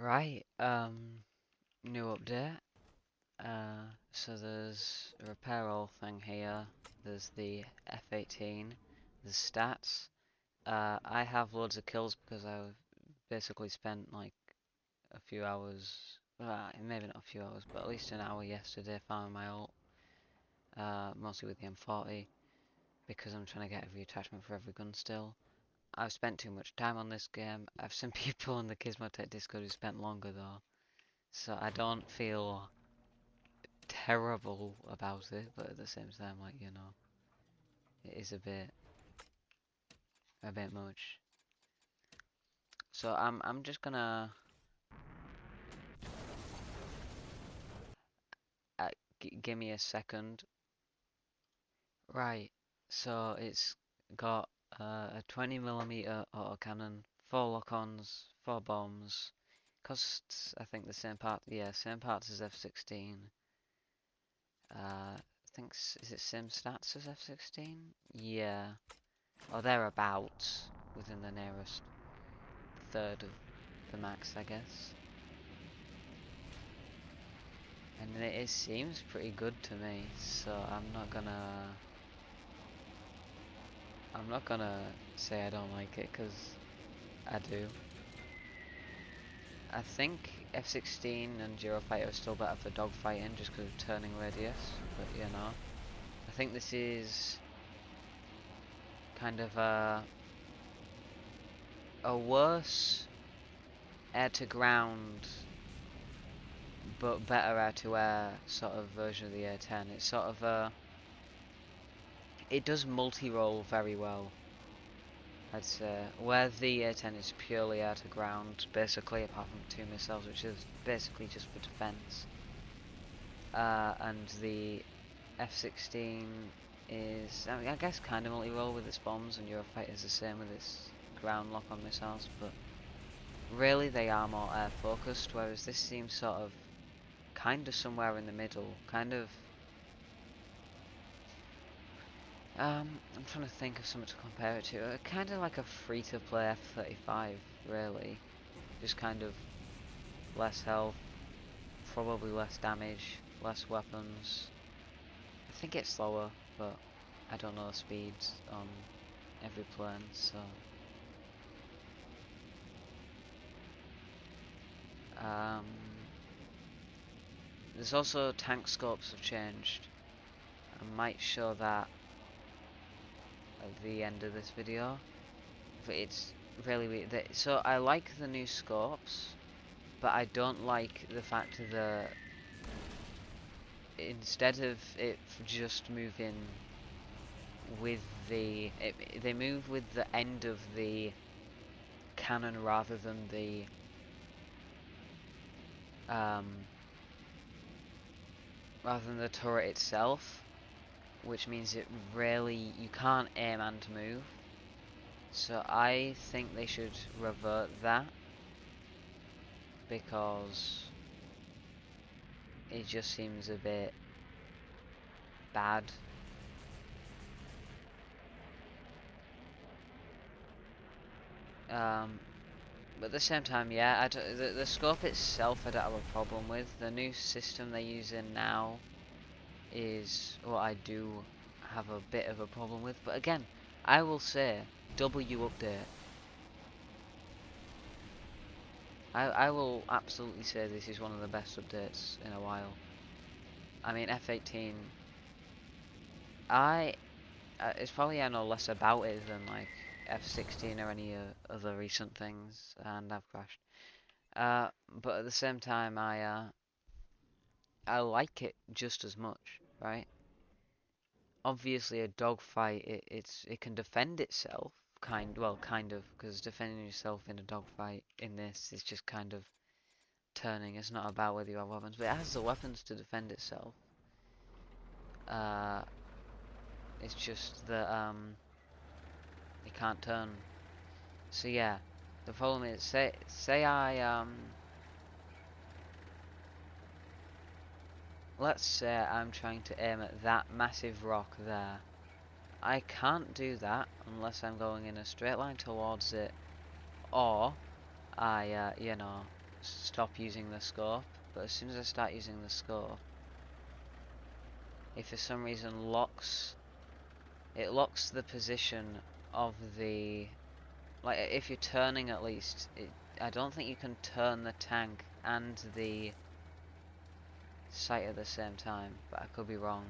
Right, new update. So there's a repair all thing here. There's the F-18. There's stats. I have loads of kills because I've basically spent like a few hours, maybe not a few hours, but at least an hour yesterday farming my ult. Mostly with the M40 because I'm trying to get every attachment for every gun still. I've spent too much time on this game. I've seen people in the Gizmotech Discord who spent longer though. So I don't feel terrible about it, but at the same time, like, it is a bit much. So I'm just gonna uh, give me a second. Right. So it's got a 20mm autocannon, 4 lock-ons, 4 bombs. Costs I think the same part. Yeah, same parts as F-16. I think is it same stats as F-16? Yeah, or thereabouts within the nearest third of the max, I guess. And it seems pretty good to me, so I'm not gonna say I don't like it, because I do. I think F-16 and Eurofighter are still better for dogfighting just because of turning radius, but I think this is kind of a worse air to ground but better air to air sort of version of the A10. It's sort of it does multi-role very well, I'd say. Where the A10 is purely air to ground, basically, apart from 2 missiles, which is basically just for defense. And the F-16 is, I mean, I guess, kind of multi-role with its bombs, and Eurofighter is the same with its ground lock-on missiles, but really they are more air focused, whereas this seems sort of kind of somewhere in the middle, kind of. I'm trying to think of something to compare it to. Kind of like a free-to-play F-35, really. Just kind of less health, probably less damage, less weapons. I think it's slower, but I don't know the speeds on every plane, so. Um, there's also tank scopes have changed. I might show that at the end of this video, but it's really weird. So I like the new scopes, but I don't like the fact that instead of it just moving with they move with the end of the cannon rather than the um, turret itself, which means you can't aim and move. So I think they should revert that, because it just seems a bit bad. But at the same time, yeah, the scope itself I don't have a problem with. The new system they're using now is what I do have a bit of a problem with. But again, I will say, W update. I will absolutely say this is one of the best updates in a while. I mean, F-18, it's probably I know less about it than like F-16 or any other recent things, and I've crashed. But at the same time, I like it just as much, right? Obviously, a dogfight, it can defend itself, kind of, because defending yourself in a dogfight in this is just kind of turning. It's not about whether you have weapons, but it has the weapons to defend itself. Uh, it's just that it can't turn. So yeah, the problem is, say let's say I'm trying to aim at that massive rock there. I can't do that unless I'm going in a straight line towards it, or I stop using the scope, but as soon as I start using the scope, it for some reason locks the position of the, like, if you're turning at least, I don't think you can turn the tank and the sight at the same time, but I could be wrong.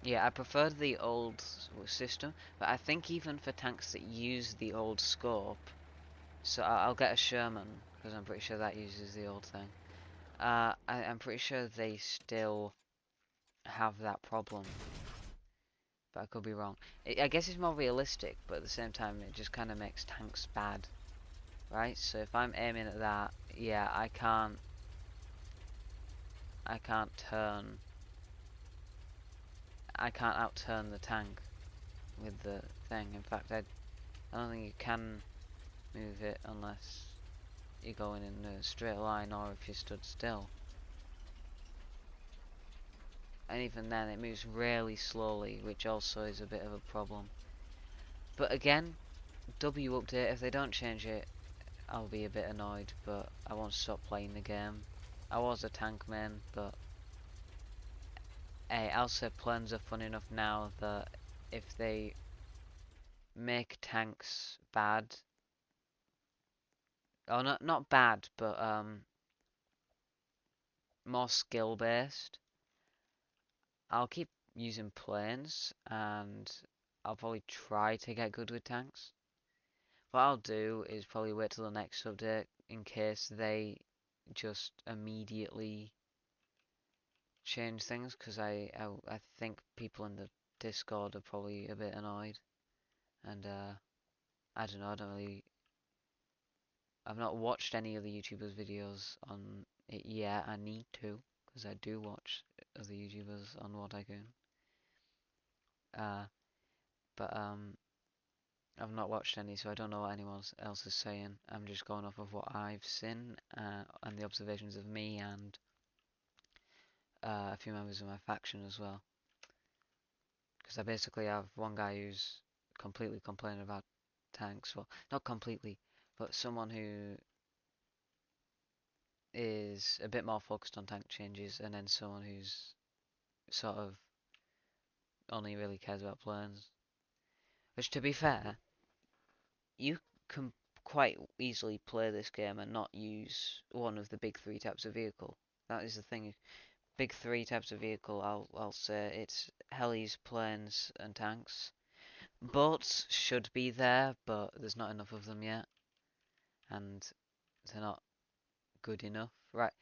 Yeah, I preferred the old system, but I think even for tanks that use the old scope, so I'll get a Sherman, because I'm pretty sure that uses the old thing. I'm pretty sure they still have that problem, but I could be wrong. I guess it's more realistic, but at the same time, it just kind of makes tanks bad, right? So if I'm aiming at that, yeah, I can't turn, I can't outturn the tank with the thing. In fact, I don't think you can move it unless you're going in a straight line or if you stood still. And even then, it moves really slowly, which also is a bit of a problem. But again, W update, if they don't change it, I'll be a bit annoyed, but I won't stop playing the game. I was a tank man, but hey, I'll say planes are fun enough now that if they make tanks bad, or not bad, but more skill based, I'll keep using planes and I'll probably try to get good with tanks. What I'll do is probably wait till the next update in case they just immediately change things, because I think people in the Discord are probably a bit annoyed, and I don't know, I've not watched any of the YouTubers' videos on it yet. I need to, because I do watch other YouTubers on War Tycoon. Uh, but I've not watched any, so I don't know what anyone else is saying. I'm just going off of what I've seen and the observations of me and a few members of my faction as well. Because I basically have one guy who's completely complaining about tanks. Well, not completely, but someone who is a bit more focused on tank changes, and then someone who's sort of only really cares about planes. Which, to be fair, you can quite easily play this game and not use one of the big three types of vehicle. That is the thing. Big three types of vehicle, I'll say it's helis, planes, and tanks. Boats should be there, but there's not enough of them yet, and they're not good enough. Right?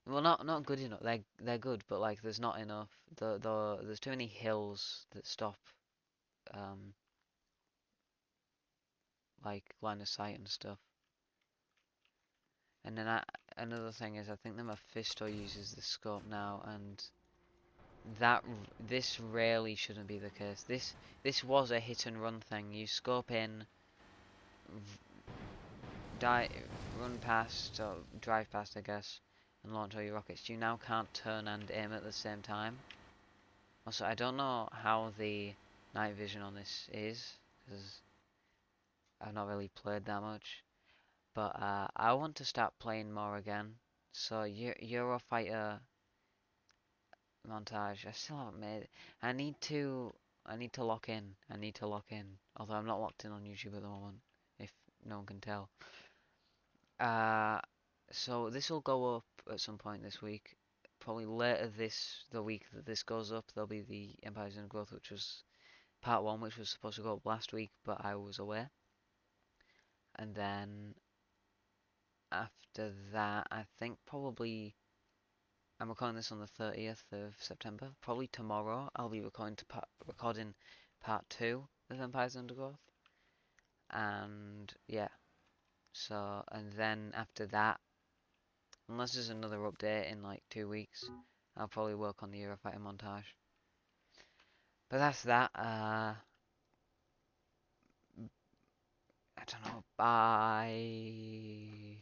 Well, not good enough. They're good, but like there's not enough. There's too many hills that stop um like line of sight and stuff. And then another thing is I think the Mephisto uses the scope now, and this rarely shouldn't be the case. This was a hit and run thing. You scope in, die, run past or drive past, I guess, and launch all your rockets. You now can't turn and aim at the same time. Also, I don't know how the night vision on this is, because I've not really played that much. But I want to start playing more again. So Eurofighter montage, I still haven't made it. I need to lock in. I need to lock in. Although I'm not locked in on YouTube at the moment, if no one can tell. Uh, so this will go up at some point this week. Probably later the week that this goes up, there'll be the Empires in Growth, which was part one, which was supposed to go up last week, but I was away. And then after that, I think probably I'm recording this on the 30th of September. Probably tomorrow I'll be recording part two of Empires Undergrowth. And yeah, so and then after that, unless there's another update in like 2 weeks, I'll probably work on the Eurofighter montage. But that's that. I don't know. Bye.